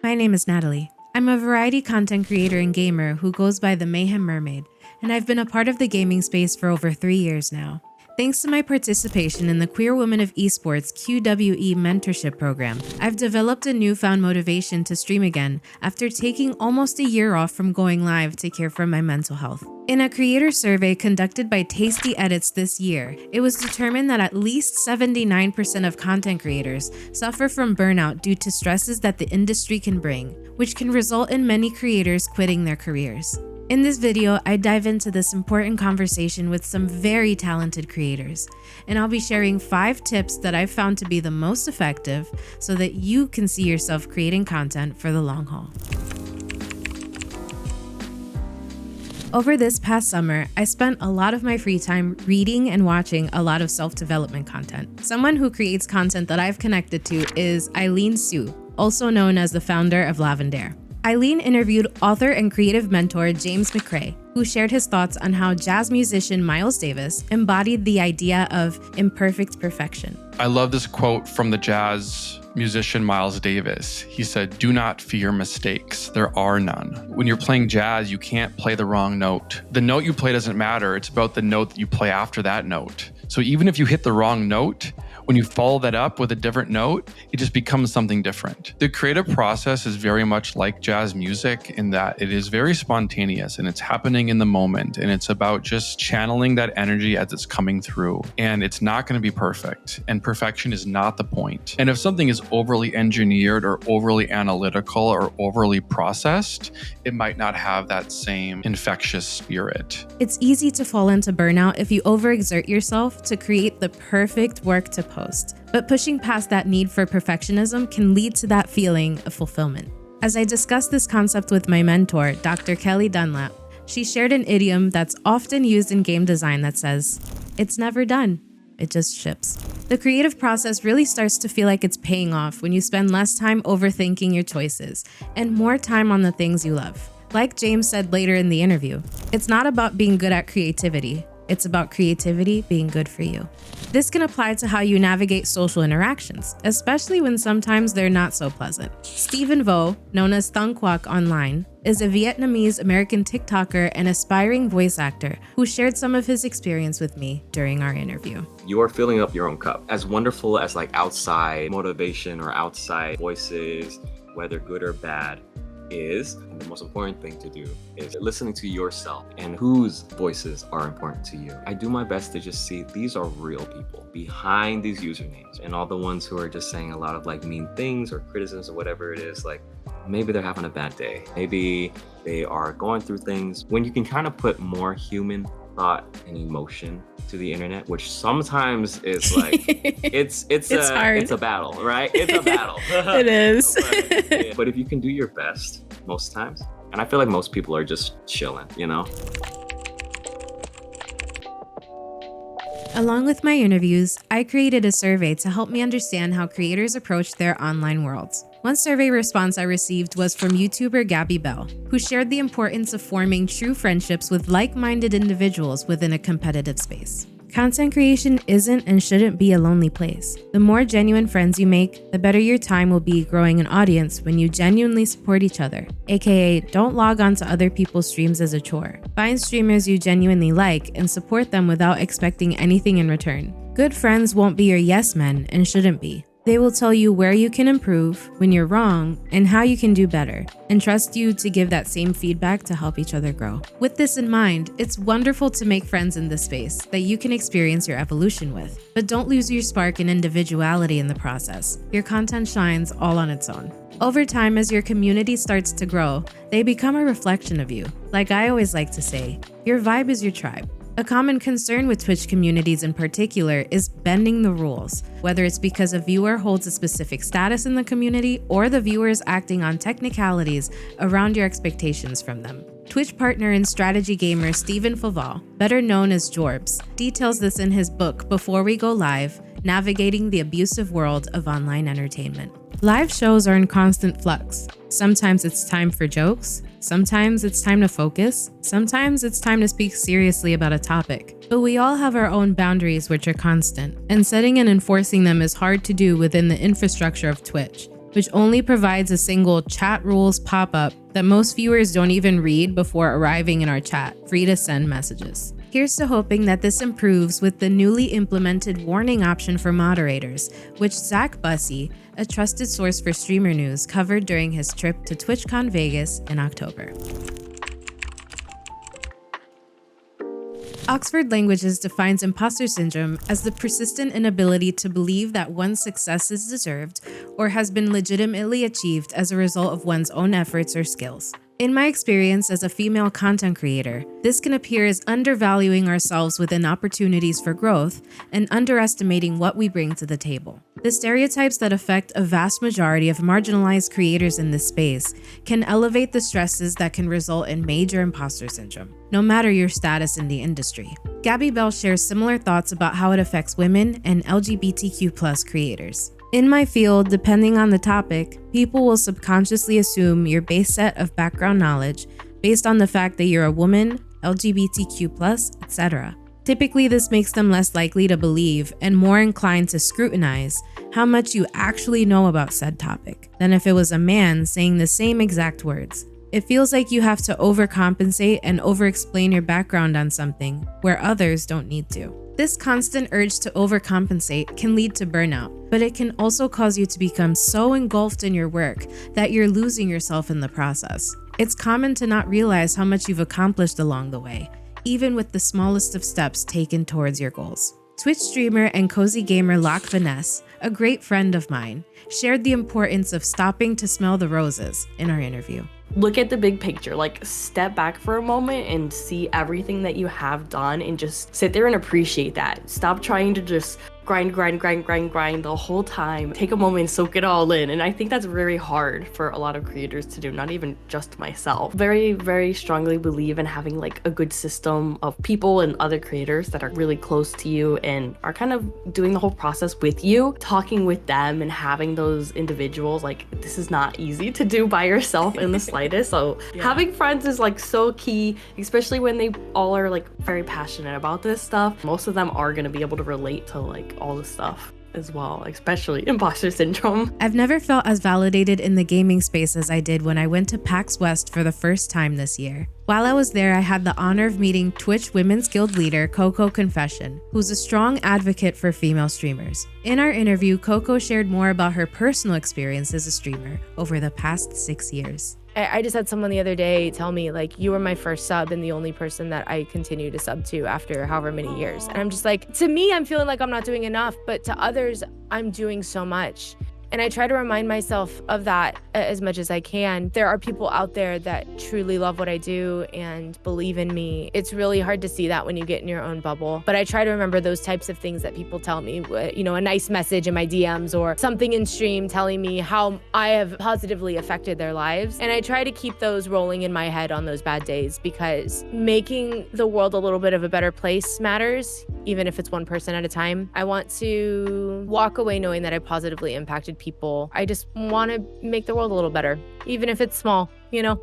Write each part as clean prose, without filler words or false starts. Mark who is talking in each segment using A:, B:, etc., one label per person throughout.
A: My name is Natalie. I'm a variety content creator and gamer who goes by TheMayhemMermaid, and I've been a part of the gaming space for over 3 years now. Thanks to my participation in the Queer Women of Esports QWE mentorship program, I've developed a newfound motivation to stream again after taking almost a year off from going live to care for my mental health. In a creator survey conducted by Tasty Edits this year, it was determined that at least 79% of content creators suffer from burnout due to stresses that the industry can bring, which can result in many creators quitting their careers. In this video, I dive into this important conversation with some very talented creators, and I'll be sharing 5 tips that I've found to be the most effective so that you can see yourself creating content for the long haul. Over this past summer, I spent a lot of my free time reading and watching a lot of self-development content. Someone who creates content that I've connected to is Aileen Xu, also known as the founder of Lavendaire. Aileen interviewed author and creative mentor James McRae, who shared his thoughts on how jazz musician Miles Davis embodied the idea of imperfect perfection.
B: I love this quote from the jazz musician Miles Davis. He said, "Do not fear mistakes. There are none." When you're playing jazz, you can't play the wrong note. The note you play doesn't matter. It's about the note that you play after that note. So even if you hit the wrong note, when you follow that up with a different note, it just becomes something different. The creative process is very much like jazz music in that it is very spontaneous and it's happening in the moment, and it's about just channeling that energy as it's coming through. And it's not going to be perfect, and perfection is not the point. And if something is overly engineered or overly analytical or overly processed, it might not have that same infectious spirit.
A: It's easy to fall into burnout if you overexert yourself to create the perfect work to post. But pushing past that need for perfectionism can lead to that feeling of fulfillment. As I discussed this concept with my mentor, Dr. Kelli Dunlap, she shared an idiom that's often used in game design that says, "It's never done, it just ships." The creative process really starts to feel like it's paying off when you spend less time overthinking your choices and more time on the things you love. Like James said later in the interview, it's not about being good at creativity. It's about creativity being good for you. This can apply to how you navigate social interactions, especially when sometimes they're not so pleasant. Stephen Vo, known as Thung Quoc online, is a Vietnamese-American TikToker and aspiring voice actor who shared some of his experience with me during our interview.
C: You are filling up your own cup. As wonderful as outside motivation or outside voices, whether good or bad, is, and the most important thing to do is listening to yourself and whose voices are important to you. I do my best to just see these are real people behind these usernames, and all the ones who are just saying a lot of mean things or criticisms or whatever it is, maybe they're having a bad day. Maybe they are going through things. When you can kind of put more human thought and emotion to the internet, which sometimes is it's
A: hard.
C: It's a battle, right? It's a battle.
A: It is.
C: But if you can do your best most times, and I feel like most people are just chilling,
A: Along with my interviews, I created a survey to help me understand how creators approach their online worlds. One survey response I received was from YouTuber Gabi Belle, who shared the importance of forming true friendships with like-minded individuals within a competitive space. Content creation isn't and shouldn't be a lonely place. The more genuine friends you make, the better your time will be growing an audience when you genuinely support each other, aka don't log on to other people's streams as a chore. Find streamers you genuinely like and support them without expecting anything in return. Good friends won't be your yes men and shouldn't be. They will tell you where you can improve, when you're wrong, and how you can do better, and trust you to give that same feedback to help each other grow. With this in mind, it's wonderful to make friends in this space that you can experience your evolution with. But don't lose your spark and individuality in the process. Your content shines all on its own. Over time, as your community starts to grow, they become a reflection of you. Like I always like to say, your vibe is your tribe. A common concern with Twitch communities in particular is bending the rules, whether it's because a viewer holds a specific status in the community or the viewer is acting on technicalities around your expectations from them. Twitch partner and strategy gamer Stephen Faval, better known as Jorbs, details this in his book Before We Go Live, Navigating the Abusive World of Online Entertainment. Live shows are in constant flux. Sometimes it's time for jokes, sometimes it's time to focus, sometimes it's time to speak seriously about a topic. But we all have our own boundaries which are constant, and setting and enforcing them is hard to do within the infrastructure of Twitch. which only provides a single chat rules pop-up that most viewers don't even read before arriving in our chat, free to send messages. Here's to hoping that this improves with the newly implemented warning option for moderators, which Zach Bussey, a trusted source for streamer news, covered during his trip to TwitchCon Vegas in October. Oxford Languages defines imposter syndrome as the persistent inability to believe that one's success is deserved or has been legitimately achieved as a result of one's own efforts or skills. In my experience as a female content creator, this can appear as undervaluing ourselves within opportunities for growth and underestimating what we bring to the table. The stereotypes that affect a vast majority of marginalized creators in this space can elevate the stresses that can result in major imposter syndrome, no matter your status in the industry. Gabi Belle shares similar thoughts about how it affects women and LGBTQ+ creators. In my field, depending on the topic, people will subconsciously assume your base set of background knowledge based on the fact that you're a woman, LGBTQ+, etc. Typically, this makes them less likely to believe and more inclined to scrutinize how much you actually know about said topic than if it was a man saying the same exact words. It feels like you have to overcompensate and over-explain your background on something where others don't need to. This constant urge to overcompensate can lead to burnout, but it can also cause you to become so engulfed in your work that you're losing yourself in the process. It's common to not realize how much you've accomplished along the way, even with the smallest of steps taken towards your goals. Twitch streamer and cozy gamer LochVaness, a great friend of mine, shared the importance of stopping to smell the roses in our interview.
D: Look at the big picture, like step back for a moment and see everything that you have done and just sit there and appreciate that. Stop trying to just grind the whole time. Take a moment and soak it all in. And I think that's very hard for a lot of creators to do, not even just myself. Very, very strongly believe in having like a good system of people and other creators that are really close to you and are kind of doing the whole process with you, talking with them and having those individuals. Like, this is not easy to do by yourself in the slightest. So having friends is like so key, especially when they all are like very passionate about this stuff. Most of them are going to be able to relate to like all the stuff as well, especially imposter syndrome.
A: I've never felt as validated in the gaming space as I did when I went to PAX West for the first time this year. While I was there, I had the honor of meeting Twitch Women's Guild leader CocoConfession, who's a strong advocate for female streamers. In our interview, Coco shared more about her personal experience as a streamer over the past 6 years.
E: I just had someone the other day tell me, like, you were my first sub and the only person that I continue to sub to after however many years. And I'm just like, to me, I'm feeling like I'm not doing enough, but to others, I'm doing so much. And I try to remind myself of that as much as I can. There are people out there that truly love what I do and believe in me. It's really hard to see that when you get in your own bubble. But I try to remember those types of things that people tell me, you know, a nice message in my DMs or something in stream telling me how I have positively affected their lives. And I try to keep those rolling in my head on those bad days, because making the world a little bit of a better place matters, even if it's one person at a time. I want to walk away knowing that I positively impacted people. I just want to make the world a little better, even if it's small, you know?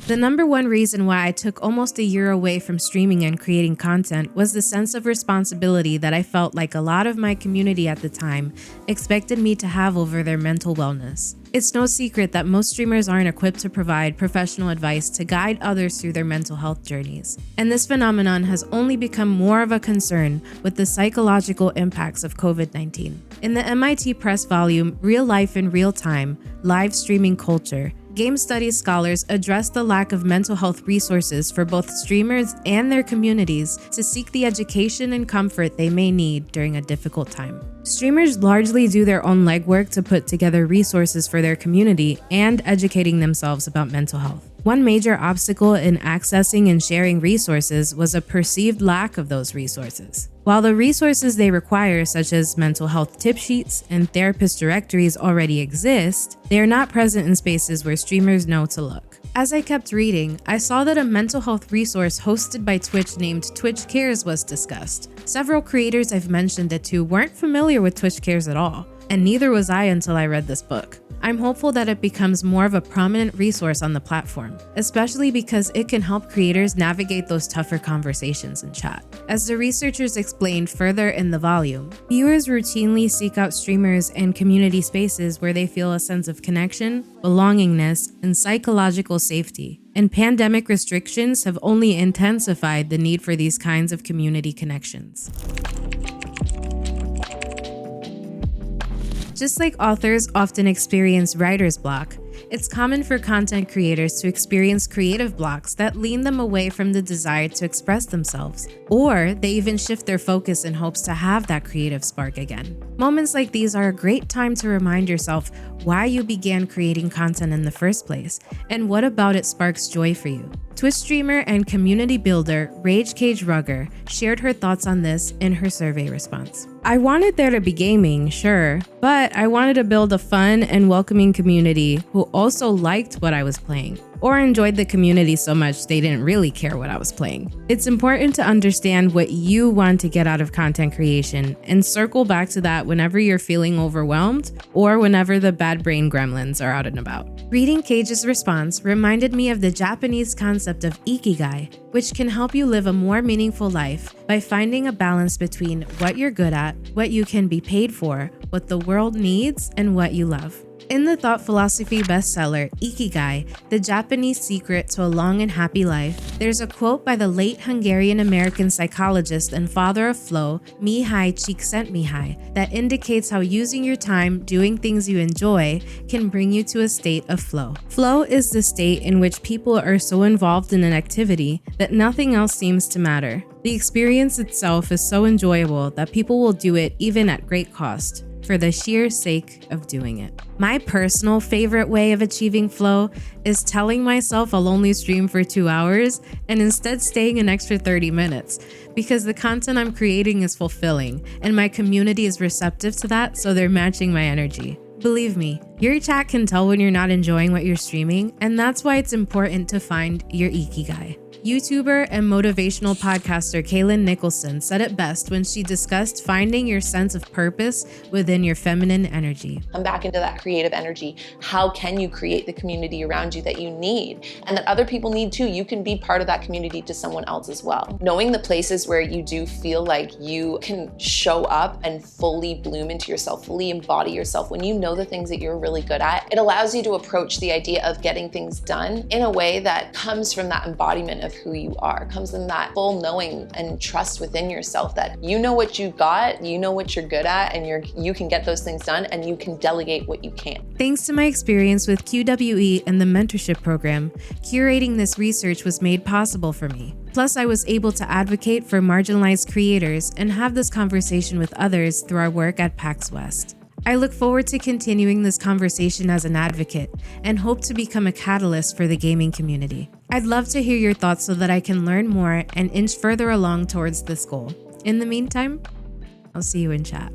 A: The number one reason why I took almost a year away from streaming and creating content was the sense of responsibility that I felt like a lot of my community at the time expected me to have over their mental wellness. It's no secret that most streamers aren't equipped to provide professional advice to guide others through their mental health journeys. And this phenomenon has only become more of a concern with the psychological impacts of COVID-19. In the MIT Press volume, Real Life in Real Time, Live Streaming Culture, game studies scholars address the lack of mental health resources for both streamers and their communities to seek the education and comfort they may need during a difficult time. Streamers largely do their own legwork to put together resources for their community and educating themselves about mental health. One major obstacle in accessing and sharing resources was a perceived lack of those resources. While the resources they require, such as mental health tip sheets and therapist directories, already exist, they are not present in spaces where streamers know to look. As I kept reading, I saw that a mental health resource hosted by Twitch named Twitch Cares was discussed. Several creators I've mentioned it to weren't familiar with Twitch Cares at all, and neither was I until I read this book. I'm hopeful that it becomes more of a prominent resource on the platform, especially because it can help creators navigate those tougher conversations in chat. As the researchers explained further in the volume, viewers routinely seek out streamers and community spaces where they feel a sense of connection, belongingness, and psychological safety. And pandemic restrictions have only intensified the need for these kinds of community connections. Just like authors often experience writer's block, it's common for content creators to experience creative blocks that lean them away from the desire to express themselves, or they even shift their focus in hopes to have that creative spark again. Moments like these are a great time to remind yourself why you began creating content in the first place, and what about it sparks joy for you. Twitch streamer and community builder RageKageRugger shared her thoughts on this in her survey response. I wanted there to be gaming, sure, but I wanted to build a fun and welcoming community who also liked what I was playing, or enjoyed the community so much they didn't really care what I was playing. It's important to understand what you want to get out of content creation and circle back to that whenever you're feeling overwhelmed or whenever the bad brain gremlins are out and about. Reading Cage's response reminded me of the Japanese concept of ikigai, which can help you live a more meaningful life by finding a balance between what you're good at, what you can be paid for, what the world needs, and what you love. In the thought philosophy bestseller Ikigai, The Japanese Secret to a Long and Happy Life, there's a quote by the late Hungarian-American psychologist and father of flow, Mihaly Csikszentmihalyi, that indicates how using your time doing things you enjoy can bring you to a state of flow. Flow is the state in which people are so involved in an activity that nothing else seems to matter. The experience itself is so enjoyable that people will do it even at great cost, for the sheer sake of doing it. My personal favorite way of achieving flow is telling myself I'll only stream for 2 hours and instead staying an extra 30 minutes, because the content I'm creating is fulfilling and my community is receptive to that, so they're matching my energy. Believe me, your chat can tell when you're not enjoying what you're streaming, and that's why it's important to find your ikigai. YouTuber and motivational podcaster Kaylin Nicholson said it best when she discussed finding your sense of purpose within your feminine energy.
F: Come back into that creative energy. How can you create the community around you that you need and that other people need too? You can be part of that community to someone else as well. Knowing the places where you do feel like you can show up and fully bloom into yourself, fully embody yourself, when you know the things that you're really good at, it allows you to approach the idea of getting things done in a way that comes from that embodiment of who you are, comes in that full knowing and trust within yourself that you know what you got, you know what you're good at, and you can get those things done, and you can delegate what you can.
A: Thanks to my experience with QWE and the mentorship program, curating this research was made possible for me. Plus, I was able to advocate for marginalized creators and have this conversation with others through our work at PAX West. I look forward to continuing this conversation as an advocate and hope to become a catalyst for the gaming community. I'd love to hear your thoughts so that I can learn more and inch further along towards this goal. In the meantime, I'll see you in chat.